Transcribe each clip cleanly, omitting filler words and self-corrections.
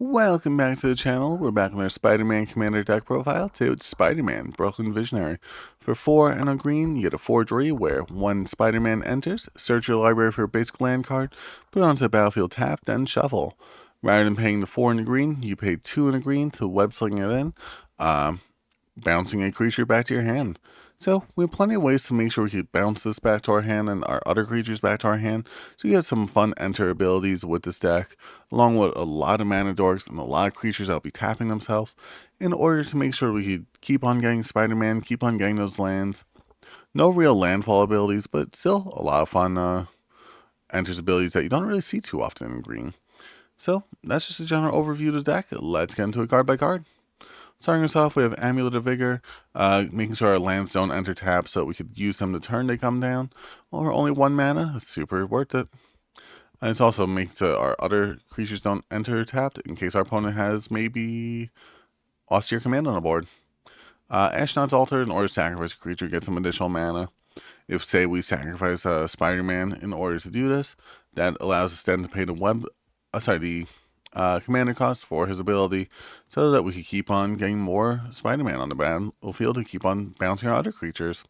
Welcome back to the channel. We're back on our Spider-Man Commander deck profile. Today it's Spider-Man, Brooklyn Visionary. For 4 and a green, you get a forgery where when Spider-Man enters, search your library for a basic land card, put it onto the battlefield tap, then shuffle. Rather than paying the 4 and a green, you pay 2 and a green to web sling it in, bouncing a creature back to your hand. So we have plenty of ways to make sure we can bounce this back to our hand and our other creatures back to our hand. So you have some fun enter abilities with this deck, along with a lot of mana dorks and a lot of creatures that will be tapping themselves in order to make sure we could keep on getting Spider-Man, keep on getting those lands. No real landfall abilities, but still a lot of fun enters abilities that you don't really see too often in green. So that's just a general overview of the deck. Let's get into it card by card. Starting us off, we have Amulet of Vigor, making sure our lands don't enter tap so we could use them the turn they come down. Well, we're only 1 mana, it's super worth it. And it also makes our other creatures don't enter tapped in case our opponent has maybe Austere Command on the board. Ashnod's Altar, in order to sacrifice a creature, get some additional mana. If, say, we sacrifice Spider-Man in order to do this, that allows us then to pay the commander cost for his ability so that we can keep on getting more Spider-Man on the battlefield to keep on bouncing our other creatures.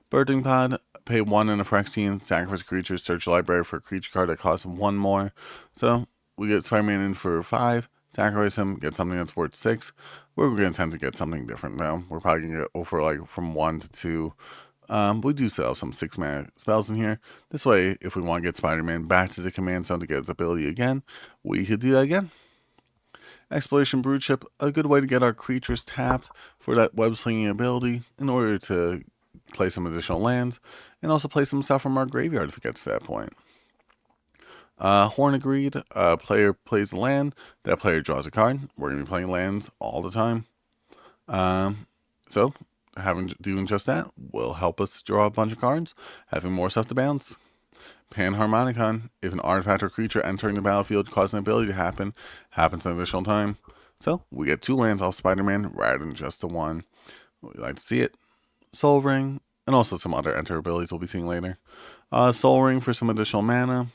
Birthing Pod, pay 1 in a Phyrexian, sacrifice a creature, search the library for a creature card that costs 1 more. So we get Spider-Man in for 5, sacrifice him, get something that's worth 6. We're going to tend to get something different now. We're probably going to get over like from 1 to 2. We do still have some 6 mana spells in here. This way, if we want to get Spider-Man back to the command zone to get his ability again, we could do that again. Exploration Broodship, a good way to get our creatures tapped for that web slinging ability in order to play some additional lands and also play some stuff from our graveyard if it gets to that point. Horn Agreed, a player plays the land, that player draws a card. We're going to be playing lands all the time. So doing just that will help us draw a bunch of cards, having more stuff to bounce. Panharmonicon, if an artifact or creature entering the battlefield causes an ability to happen, happens an additional time. So we get 2 lands off Spider-Man rather than just the 1. We like to see it. Soul Ring, and also some other enter abilities we'll be seeing later. Soul Ring for some additional mana,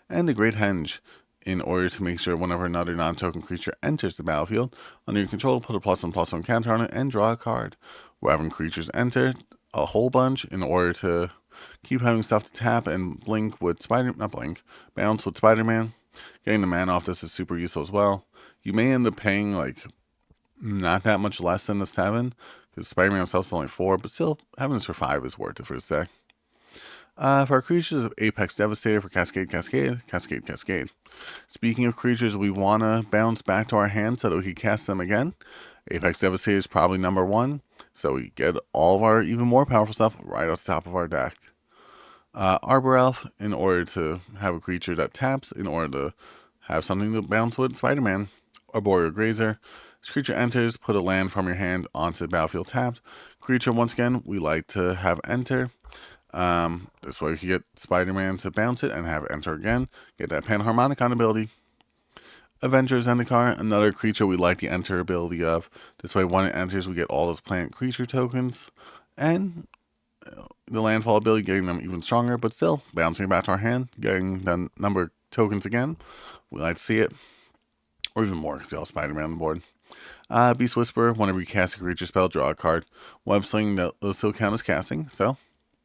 and the Great Henge, in order to make sure whenever another non-token creature enters the battlefield, under your control, put a +1/+1 counter on it and draw a card. We're having creatures enter a whole bunch in order to keep having stuff to tap and bounce with Spider-Man. Getting the mana off this is super useful as well. You may end up paying like not that much less than the 7, because Spider-Man himself is only 4, but still having this for 5 is worth it for this deck. For our creatures of Apex Devastator for Cascade. Speaking of creatures we want to bounce back to our hand so that we can cast them again, Apex Devastator is probably number 1, so we get all of our even more powerful stuff right off the top of our deck. Arbor Elf, in order to have a creature that taps, in order to have something to bounce with Spider-Man. Arboreal Grazer, this creature enters, put a land from your hand onto the battlefield tapped. Creature, once again, we like to have enter. This way we can get Spider-Man to bounce it and have it enter again. Get that Panharmonicon ability. Avengers Zendikar, another creature we like the enter ability of. This way when it enters we get all those plant creature tokens. And the landfall ability getting them even stronger, but still bouncing back to our hand, getting the number of tokens again. We like to see it. Or even more, because you all Spider-Man on the board. Beast Whisperer, whenever you cast a creature spell, draw a card. Web Sling, those still count as casting, so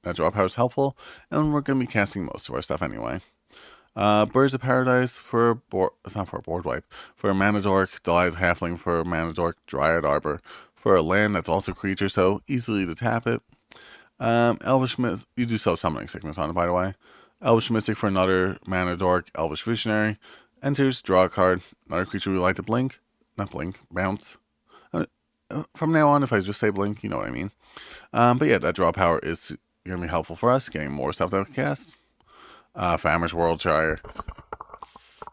that draw power is helpful, and we're going to be casting most of our stuff anyway. Birds of Paradise it's not for a board wipe. For a Mana Dork, Delighted Halfling for a Mana Dork, Dryad Arbor. For a land that's also creature, so easily to tap it. Elvish Mystic, you do still have Summoning Sickness on it, by the way. Elvish Mystic for another Mana Dork, Elvish Visionary. Enters, draw a card. Another creature we like to bounce. From now on, if I just say blink, you know what I mean. But yeah, that draw power is going to be helpful for us, getting more stuff to cast. Famished Worldshire.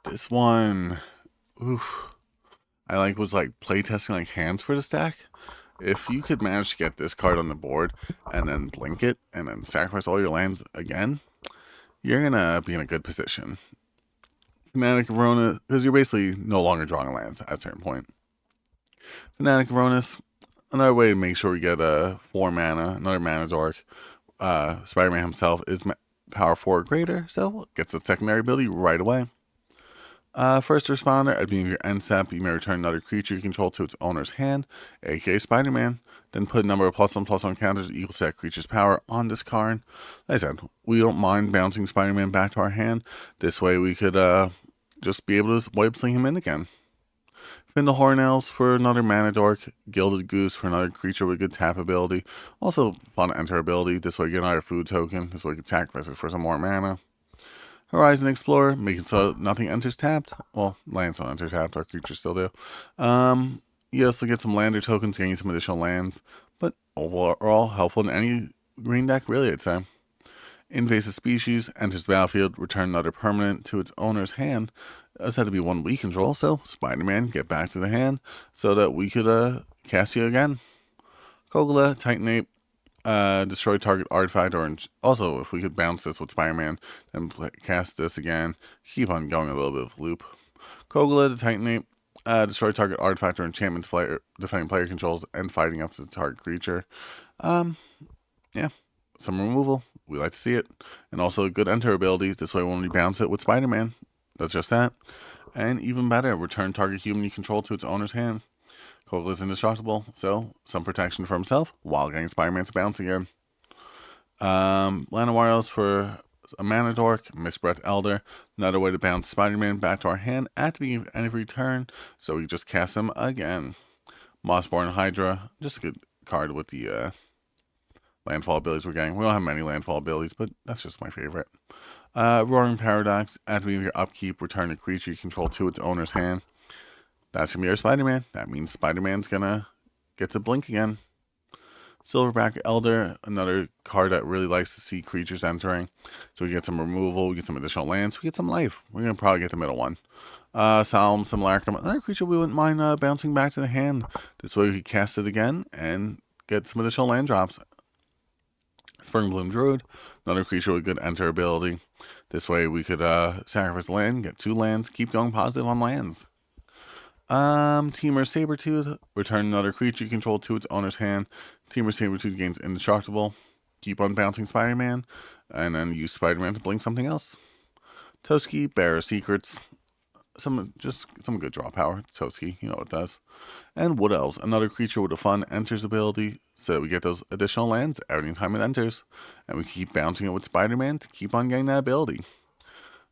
This one, oof. I was playtesting like hands for this deck. If you could manage to get this card on the board and then blink it and then sacrifice all your lands again, you're going to be in a good position. Fanatic of Rona, because you're basically no longer drawing lands at a certain point. Fanatic of Ronis, another way to make sure we get a 4 mana, another Mana Dork. Spider-Man himself is power 4 or greater, so gets the secondary ability right away. First responder, at the beginning of your end step, you may return another creature you control to its owner's hand, aka Spider-Man. Then put a number of +1/+1 counters equal to that creature's power on this card. Like I said, we don't mind bouncing Spider-Man back to our hand. This way we could just be able to wipe sling him in again. Spin the Hornells for another mana dork. Gilded Goose for another creature with good tap ability. Also fun enter ability. This way you get another food token. This way you can sacrifice it for some more mana. Horizon Explorer, make it so nothing enters tapped. Well, lands don't enter tapped, our creatures still do. You also get some lander tokens, getting some additional lands, but overall helpful in any green deck, really, I'd say. Invasive Species enters the battlefield, return another permanent to its owner's hand. This had to be one we control, so Spider-Man, get back to the hand so that we could cast you again. Kogla, Titanate, destroy target artifact, or also if we could bounce this with Spider-Man, then cast this again. Keep on going a little bit of a loop. Kogla, the Titanate, destroy target artifact or enchantment defending player controls and fighting up to the target creature. Yeah, some removal. We like to see it. And also good enter ability. This way when we bounce it with Spider-Man, does just that. And even better, return target human you control to its owner's hand. Kogla is indestructible, so some protection for himself while getting Spider-Man to bounce again. Lana Wireless for a mana dork, Mistbreath Elder, another way to bounce Spider-Man back to our hand at the beginning of every turn, so we just cast him again. Mossborn Hydra, just a good card with the landfall abilities we're getting. We don't have many landfall abilities, but that's just my favorite. Roaring Paradox, at the beginning of your upkeep, return a creature you control to its owner's hand. That's gonna be our Spider-Man. That means Spider-Man's gonna get to blink again. Silverback Elder, another card that really likes to see creatures entering. So we get some removal, we get some additional lands, we get some life. We're going to probably get the middle one. Solemn Simulacrum, another creature we wouldn't mind bouncing back to the hand. This way we could cast it again and get some additional land drops. Spring Bloom Druid, another creature with good enter ability. This way we could sacrifice land, get 2 lands, keep going positive on lands. Teamer Sabretooth, return another creature you control to its owner's hand. Teamer Sabretooth gains indestructible. Keep on bouncing Spider-Man, and then use Spider-Man to blink something else. Toski, Bearer of Secrets. Some good draw power. Toski, you know what it does. And Wood Elves, another creature with a fun enters ability, so that we get those additional lands every time it enters. And we keep bouncing it with Spider-Man to keep on getting that ability.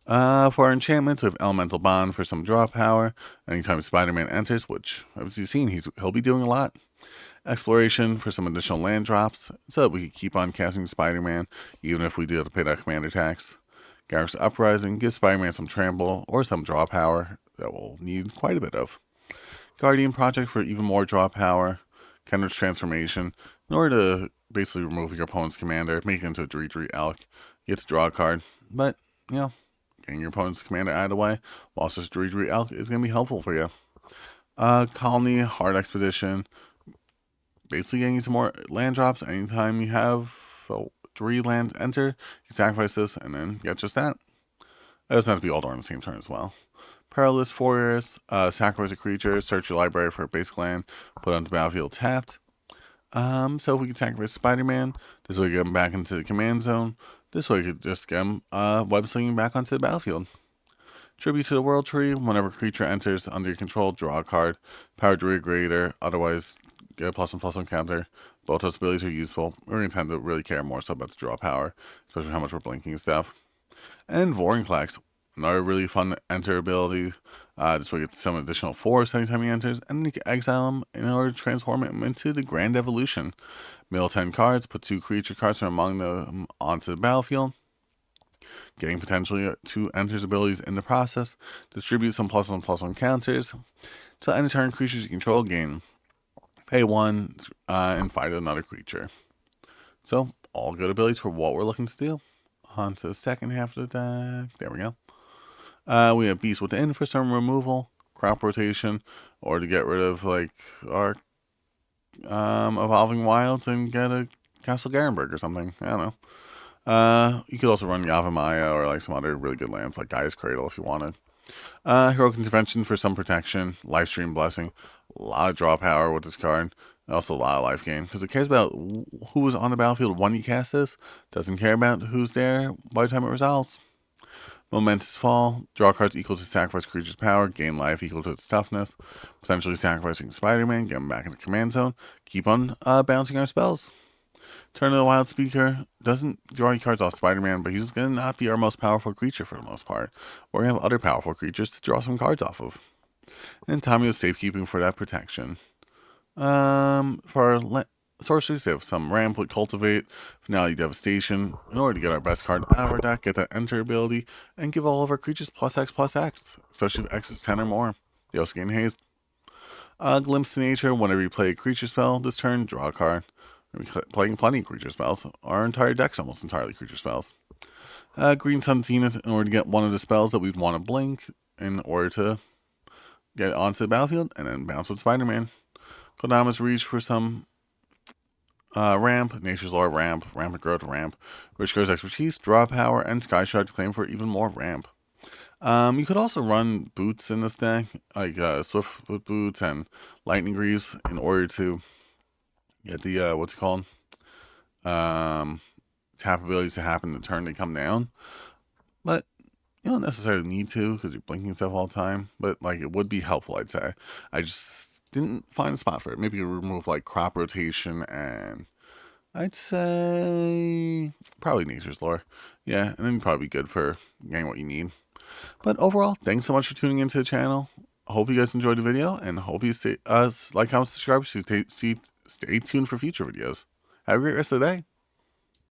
For our enchantments, we have Elemental Bond for some draw power. Anytime Spider-Man enters, which, as you've seen, he'll be doing a lot. Exploration for some additional land drops, so that we can keep on casting Spider-Man, even if we do have to pay that commander tax. Garrus Uprising gives Spider-Man some trample or some draw power that we'll need quite a bit of. Guardian Project for even more draw power. Kendra's Transformation, in order to basically remove your opponent's commander, make it into a 3/3 Elk. You get to draw a card, but, getting your opponent's commander out of the way, whilst this 3/3 Elk is going to be helpful for you. Colony, Hard Expedition, basically getting some more land drops anytime you have 3 lands enter. You sacrifice this and then get just that. It doesn't have to be all during the same turn as well. Perilous Forest, sacrifice a creature, search your library for a basic land, put it on the battlefield tapped. So if we can sacrifice Spider-Man, this way we get him back into the command zone. This way we could just get him web slinging back onto the battlefield. Tribute to the World Tree, whenever a creature enters under your control, draw a card. Power Druid Greater, otherwise get a +1/+1 counter. Both those abilities are useful. We're going to tend to really care more so about the draw power, especially how much we're blinking and stuff. And Vorinclex, another really fun enter ability. This way you get some additional force anytime he enters, and then you can exile him in order to transform him into the Grand Evolution. Middle 10 cards, put 2 creature cards from among them onto the battlefield. Getting potentially 2 enters abilities in the process. Distribute some +1/+1 counters. Till end of turn, creatures you control gain. Pay 1 and fight another creature. So, all good abilities for what we're looking to do. On to the second half of the deck. There we go. We have Beast Within for some removal, crop rotation, or to get rid of our Evolving Wilds and get a Castle Garenberg or something. I don't know. You could also run Yavimaya or some other really good lands like Gaia's Cradle if you wanted. Heroic Intervention for some protection, Lifestream Blessing, a lot of draw power with this card, and also a lot of life gain, because it cares about who is on the battlefield when you cast this, doesn't care about who's there by the time it resolves. Momentous Fall. Draw cards equal to sacrifice creature's power. Gain life equal to its toughness. Potentially sacrificing Spider-Man. Get him back in the command zone. Keep on bouncing our spells. Turn of the Wild Speaker doesn't draw any cards off Spider-Man, but he's going to not be our most powerful creature for the most part. We're going to have other powerful creatures to draw some cards off of. And Tamiyo's Safekeeping for that protection. For sorceries, they have some Ramp with Cultivate, Finale Devastation, in order to get our best card out of our deck, get that Enter ability, and give all of our creatures +X/+X, especially if X is 10 or more. They also gain Haste. Glimpse to Nature, whenever you play a creature spell this turn, draw a card. We're playing plenty of creature spells. Our entire deck's almost entirely creature spells. Green Sun Zenith, in order to get one of the spells that we'd want to blink, in order to get it onto the battlefield, and then bounce with Spider-Man. Kodama's Reach for some Ramp, Nature's Law Ramp, Rampant Growth Ramp, Rich Girl's Expertise, Draw Power, and Sky Shard to claim for even more Ramp. You could also run Boots in this deck, like Swift with Boots and Lightning Greaves, in order to get the, what's it called? Tap abilities to happen the turn they come down. But you don't necessarily need to, because you're blinking stuff all the time. But, like, it would be helpful, I'd say. I just didn't find a spot for it. Maybe you remove, like, Crop Rotation and I'd say probably Nature's Lore. Yeah, and then probably good for getting what you need. But overall, thanks so much for tuning into the channel. I hope you guys enjoyed the video, and hope you stay like, comment, subscribe, stay tuned for future videos. Have a great rest of the day.